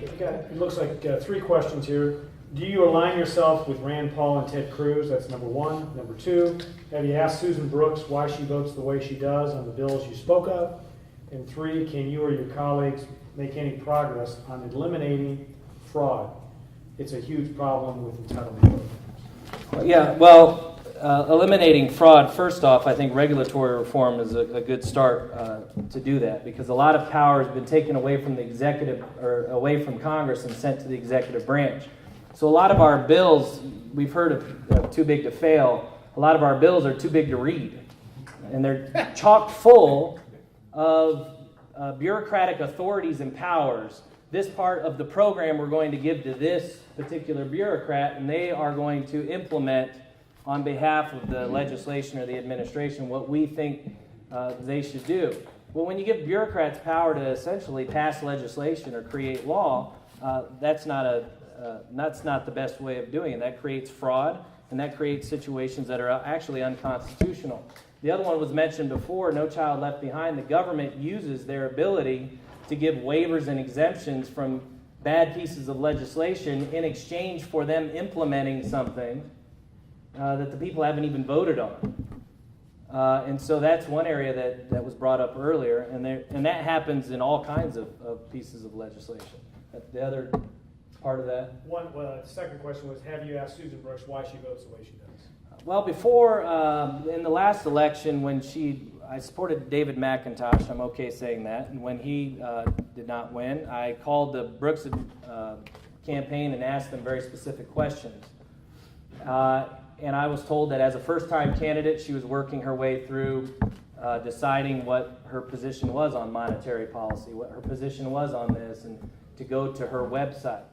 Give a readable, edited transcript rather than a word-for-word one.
It looks like three questions here. Do you align yourself with Rand Paul and Ted Cruz? That's number one. Number two, have you asked Susan Brooks why she votes the way she does on the bills you spoke of? And three, can you or your colleagues make any progress on eliminating fraud? It's a huge problem with entitlement programs. Yeah, well, eliminating fraud, first off, I think regulatory reform is a good start to do that, because a lot of power has been taken away from the executive, or away from Congress and sent to the executive branch. So a lot of our bills, we've heard of too big to fail, a lot of our bills are too big to read. And they're chock full of bureaucratic authorities and powers. This part of the program we're going to give to this particular bureaucrat, and they are going to implement on behalf of the legislation or the administration what we think they should do. Well, when you give bureaucrats power to essentially pass legislation or create law, that's not the best way of doing it. That creates fraud, and that creates situations that are actually unconstitutional. The other one was mentioned before, No Child Left Behind. The government uses their ability to give waivers and exemptions from bad pieces of legislation in exchange for them implementing something that the people haven't even voted on. And so that's one area that was brought up earlier, and that happens in all kinds of pieces of legislation. The other part of that? The second question was, have you asked Susan Brooks why she votes the way she does? Well, before, in the last election, when I supported David McIntosh, I'm okay saying that, and when he did not win, I called the Brooks campaign and asked them very specific questions. And I was told that as a first-time candidate, she was working her way through deciding what her position was on monetary policy, what her position was on this, and to go to her website.